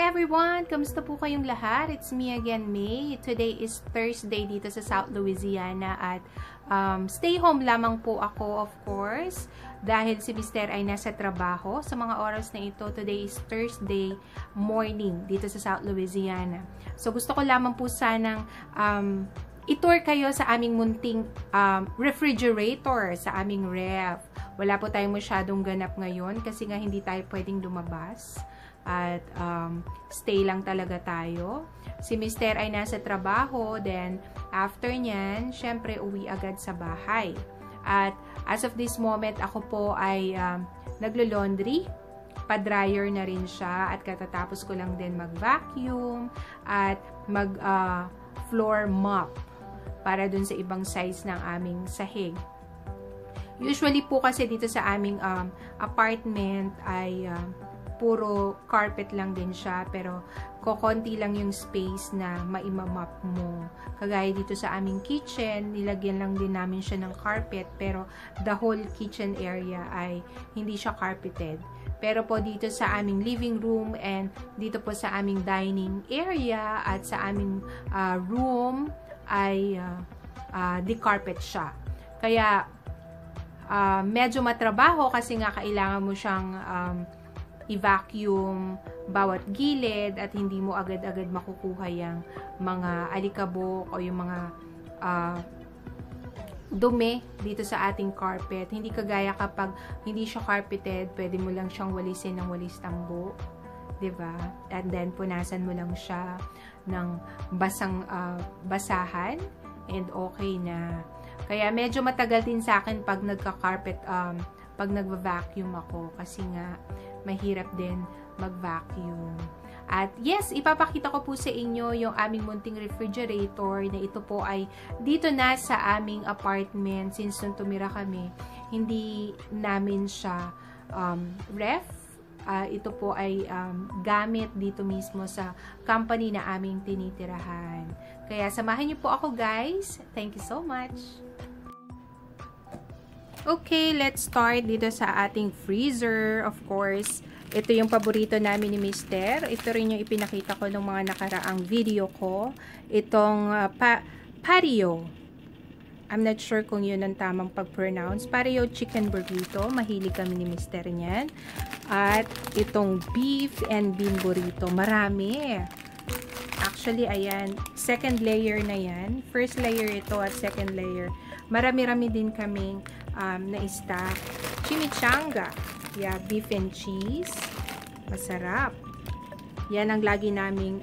everyone! Kamusta po kayong lahat? It's me again, May. Today is Thursday dito sa South Louisiana at stay home lamang po ako, of course, dahil si Mister ay nasa trabaho. Sa mga oras na ito, today is Thursday morning dito sa South Louisiana. So gusto ko lamang po sanang i-tour kayo sa aming munting refrigerator, sa aming ref. Wala po tayong masyadong ganap ngayon kasi nga hindi tayo pwedeng lumabas. At stay lang talaga tayo. Si Mister ay nasa trabaho, then after nyan, syempre uwi agad sa bahay. At as of this moment, ako po ay naglo-laundry. Pa-dryer na rin siya at katatapos ko lang din mag-vacuum at mag-floor mop para dun sa ibang size ng aming sahig. Usually po kasi dito sa aming apartment ay puro carpet lang din siya, pero kokonti lang yung space na maimamap mo. Kagaya dito sa aming kitchen, nilagyan lang din namin siya ng carpet, pero the whole kitchen area ay hindi siya carpeted. Pero po dito sa aming living room and dito po sa aming dining area at sa aming room ay de-carpet siya. Kaya medyo matrabaho kasi nga kailangan mo siyang i-vacuum bawat gilid at hindi mo agad-agad makukuha yung mga alikabok o yung mga dumi dito sa ating carpet. Hindi kagaya kapag hindi siya carpeted, pwede mo lang siyang walisin ng walis tambo, diba? And then punasan mo lang siya ng basahan and okay na. Kaya medyo matagal din sa akin pag nagka-carpet, pag nagva-vacuum ako kasi nga mahirap din mag-vacuum. At yes, ipapakita ko po sa inyo yung aming munting refrigerator na ito po ay dito na sa aming apartment. Since nung tumira kami, hindi namin siya ref. Ito po ay gamit dito mismo sa company na aming tinitirahan. Kaya samahan niyo po ako, guys. Thank you so much. Okay, let's start dito sa ating freezer. Of course, ito yung paborito namin ni Mister. Ito rin yung ipinakita ko ng mga nakaraang video ko. Itong patio. I'm not sure kung yun ang tamang pag-pronounce. Patio chicken burrito. Mahilig kami ni Mister niyan. At itong beef and bean burrito. Marami. Actually, ayan. Second layer na yan. First layer ito at second layer. Marami-rami din kaming na-stack. Chimichanga. Yeah, beef and cheese. Masarap. Yan ang lagi naming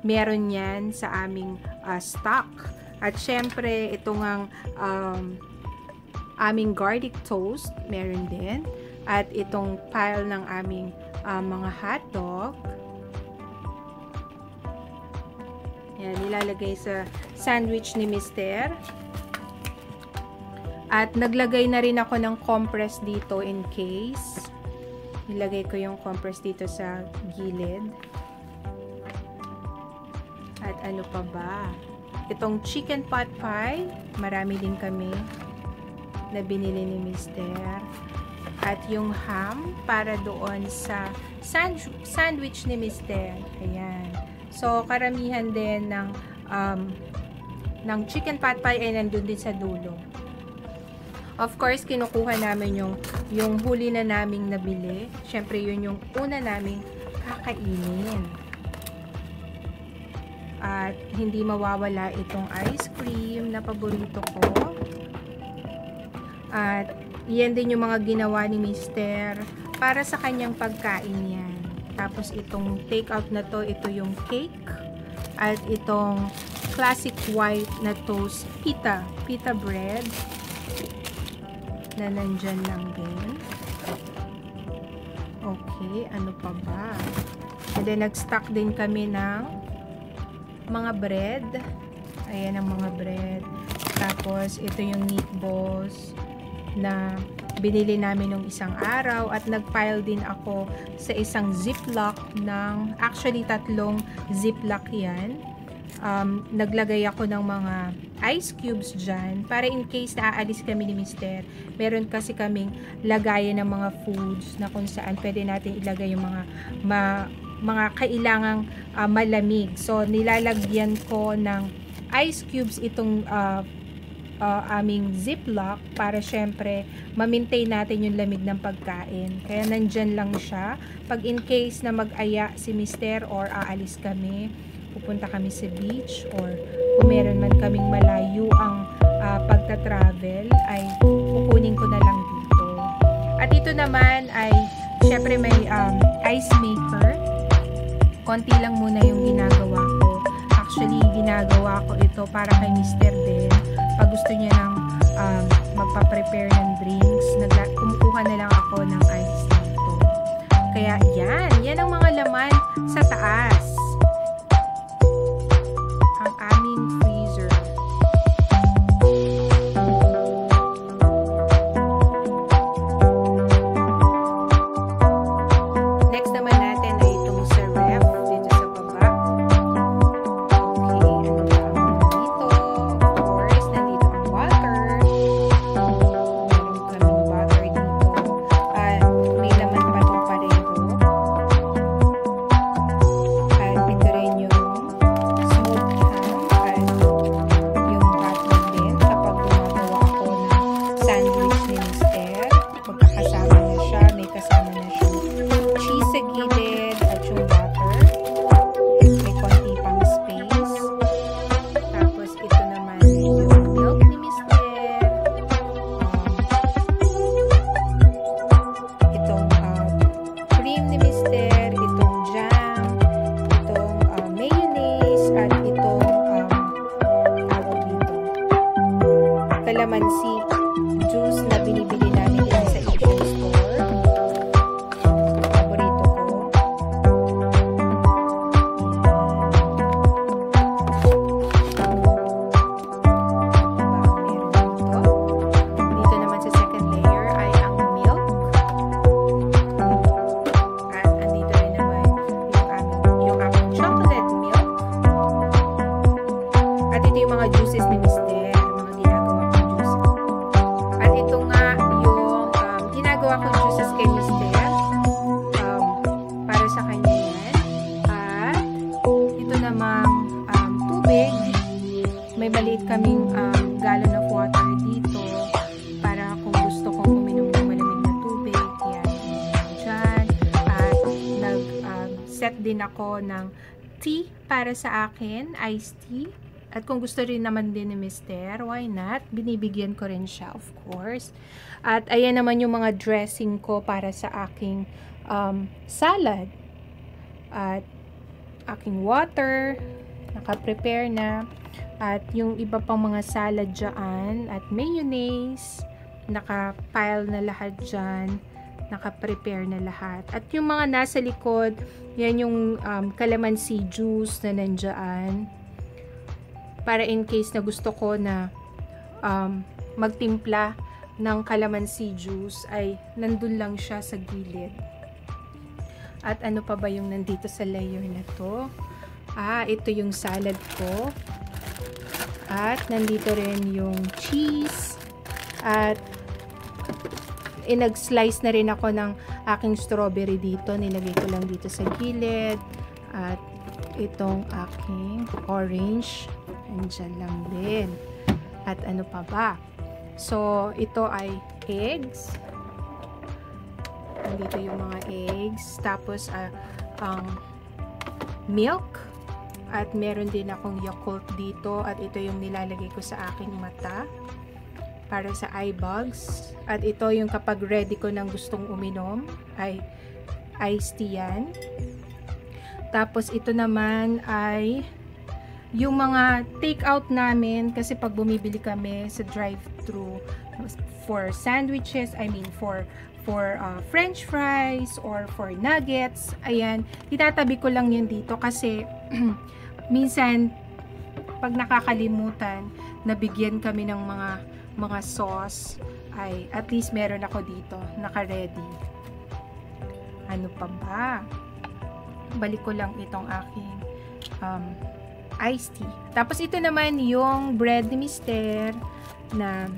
meron yan sa aming stock. At syempre, ito ngang aming garlic toast. Meron din. At itong pile ng aming mga hotdog. Yan, nilalagay sa sandwich ni Mister. At naglagay na rin ako ng compress dito in case. Nilagay ko yung compress dito sa gilid. At ano pa ba? Itong chicken pot pie. Marami din kami na binili ni Mister. At yung ham para doon sa sandwich ni Mister. Ayan. So, karamihan din ng chicken pot pie ay nandun din sa dulo. Of course, kinukuha namin yung huli na naming nabili. Syempre, yun yung una naming kakainin. At hindi mawawala itong ice cream na paborito ko. At yan din yung mga ginawa ni Mister para sa kanyang pagkain yan. Tapos itong take out na to, ito yung cake. At itong classic white na toast, pita bread. Na nandyan lang din. Okay, ano pa ba? And then, nag-stock din kami ng mga bread. Ayan ang mga bread. Tapos, ito yung meatballs na binili namin nung isang araw. At nag-pile din ako sa isang ziplock ng, actually, 3 ziplock yan. Naglagay ako ng mga ice cubes dyan para in case na aalis kami ni Mister, meron kasi kaming lagayan ng mga foods na kung saan pwede natin ilagay yung mga mga kailangang malamig. So, nilalagyan ko ng ice cubes itong aming ziplock para syempre ma-maintain natin yung lamig ng pagkain. Kaya nandyan lang siya. Pag in case na mag-aya si mister or aalis kami, pupunta kami sa beach, or kung meron man kaming malayo ang pagta-travel, ay kukunin ko na lang dito. At ito naman ay syempre may ice maker. Konti lang muna yung ginagawa ko. Actually, ginagawa ko ito para kay mister din. Pag gusto niya ng magpa-prepare ng drinks, kumukuha na lang ako ng ice dito. Kaya yan ang mga laman sa taas. Ang aming freezer. Next naman natin ay itong sa ref dito sa baba. Okay, dito. Of course, nandito ang butter. Meron kaming butter dito. May laman pa itong pareho. At ito rin yung smoked ham. At yung butter din kapag gumagawa ako ng sandwich ni mister. Magkakasama na siya. May kasama na siya cheese sa gilid at yung butter. May konti pang space. Tapos ito naman yung milk ni mister. Itong cream ni mister. Itong jam. Itong mayonnaise. At itong tawag dito, calamansi juice na binibili namin din sa Asian store. Paborito ko. Meron dito. Dito naman sa second layer ay ang milk. At andito rin naman yung aking chocolate milk. At ito yung mga juices ni mister. Mga ginagawa kong juices. At ito nga yung ginagawa kong juices kay mister. Para sa kanya yan. At ito namang tubig. May maliit kaming gallon of water dito para kung gusto kong uminom ng malamig na tubig. Yan. Dyan. At nag-set din ako ng tea para sa akin. Iced tea. At kung gusto rin naman din ni mister, why not? Binibigyan ko rin siya, of course. At ayan naman yung mga dressing ko para sa aking salad. At aking water, naka-prepare na. At yung iba pang mga salad dyan. At mayonnaise, naka-pile na lahat dyan. Naka-prepare na lahat. At yung mga nasa likod, yan yung calamansi juice na nandyan. Para in case na gusto ko na magtimpla ng calamansi juice, ay nandun lang siya sa gilid. At ano pa ba yung nandito sa layer na to? Ito yung salad ko. At nandito rin yung cheese. At nag-slice na rin ako ng aking strawberry dito. Nilagay ko lang dito sa gilid. At itong aking orange. Andyan lang din. At ano pa ba? So, ito ay eggs. Nandito yung mga eggs. Tapos, ang milk. At meron din akong Yakult dito. At ito yung nilalagay ko sa aking mata. Para sa eye bags. At ito yung kapag ready ko ng gustong uminom. Ay iced tea yan. Tapos, ito naman ay yung mga take-out namin, kasi pag bumibili kami sa drive-thru for sandwiches, I mean for french fries or for nuggets, ayan, itatabi ko lang yun dito kasi minsan pag nakakalimutan, nabigyan kami ng mga sauce, ay at least meron ako dito, naka-ready. Ano pa ba? Balik ko lang itong aking iced tea. Tapos ito naman yung bread ni mister na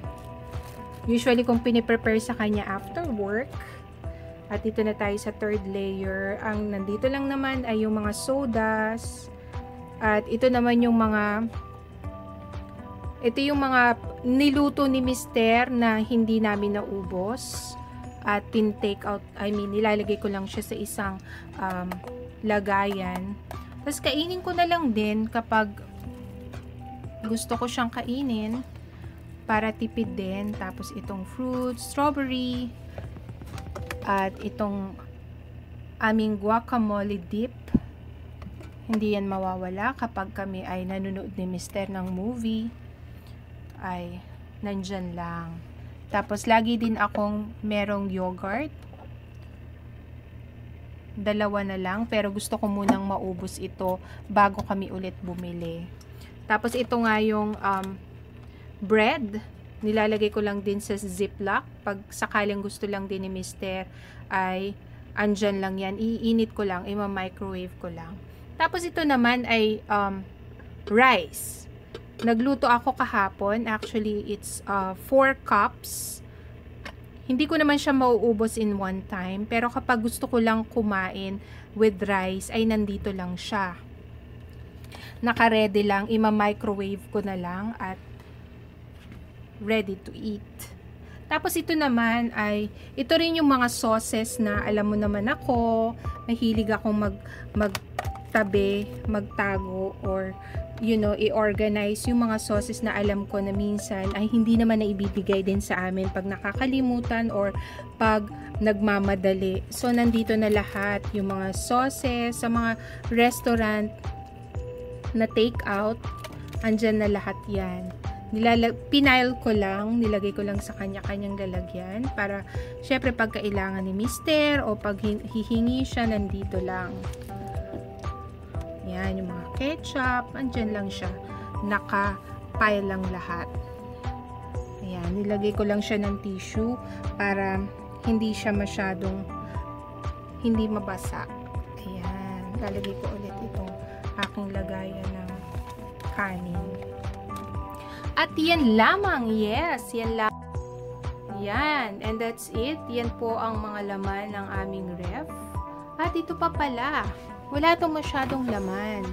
usually kung piniprepare sa kanya after work. At dito na tayo sa third layer. Ang nandito lang naman ay yung mga sodas. At ito naman yung mga niluto ni Mister na hindi namin naubos. At tin-take out, nilalagay ko lang siya sa isang lagayan. Tapos kainin ko na lang din kapag gusto ko siyang kainin para tipid din. Tapos itong fruit, strawberry, at itong aming guacamole dip. Hindi yan mawawala kapag kami ay nanonood ni Mister ng movie. Ay, nandyan lang. Tapos, lagi din akong merong yogurt. 2 na lang. Pero gusto ko munang maubos ito bago kami ulit bumili. Tapos, ito nga yung bread. Nilalagay ko lang din sa ziplock. Pag sakaling gusto lang din ni Mister, ay andyan lang yan. Iinit ko lang. Ima-microwave ko lang. Tapos, ito naman ay rice. Nagluto ako kahapon. Actually, it's 4 cups. Hindi ko naman siya mauubos in one time. Pero kapag gusto ko lang kumain with rice, ay nandito lang siya. Naka-ready lang. Ima-microwave ko na lang at ready to eat. Tapos ito naman ay, ito rin yung mga sauces na alam mo naman ako, mahilig akong magtabi, magtago, or i-organize yung mga sauces na alam ko na minsan ay hindi naman naibibigay din sa amin pag nakakalimutan or pag nagmamadali. So, nandito na lahat yung mga sauces sa mga restaurant na take out. Andyan na lahat yan. Pinile ko lang, nilagay ko lang sa kanya-kanyang lalagyan para syempre pag kailangan ni Mister o pag hihingi siya, nandito lang. Yan, yung mga ketchup, andyan lang siya. Naka-pile lang lahat. Ayan, nilagay ko lang siya ng tissue para hindi siya masyadong hindi mabasa. Ayan, lalagay ko ulit itong aking lagayan ng kanin. At yan lamang, yes, yan lamang. Yan, and that's it. Yan po ang mga laman ng aming ref. At ito pa pala, wala itong masyadong laman.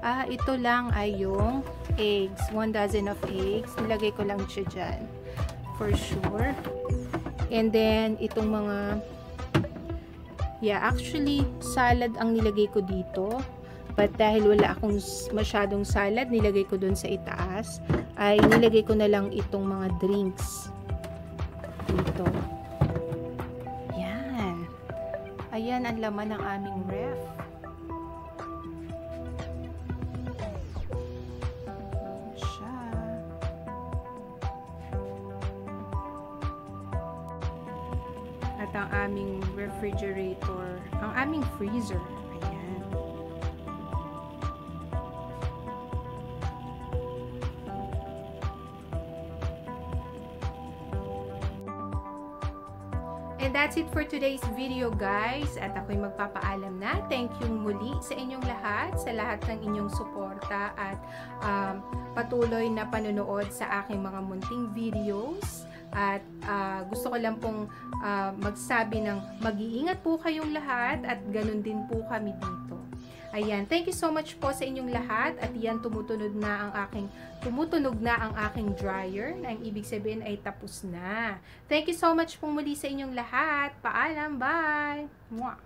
Ito lang ay yung eggs, 1 dozen of eggs. Nilagay ko lang siya dyan, for sure. And then, itong mga, actually, salad ang nilagay ko dito. But dahil wala akong masyadong salad, nilagay ko dun sa itaas, ay nilagay ko na lang itong mga drinks dito. Yan. Ayan ang laman ng aming ref. Siya. At ang aming refrigerator, ang aming freezer. And that's it for today's video, guys. At ako'y magpapaalam na. Thank you muli sa inyong lahat, sa lahat ng inyong suporta at patuloy na panonood sa aking mga munting videos. At gusto ko lang pong magsabi ng mag-iingat po kayong lahat at ganun din po kami dito. Ayan, thank you so much po sa inyong lahat. At yan, tumutunog na ang aking dryer, na ang ibig sabihin ay tapos na. Thank you so much po muli sa inyong lahat. Paalam, bye! Mwah!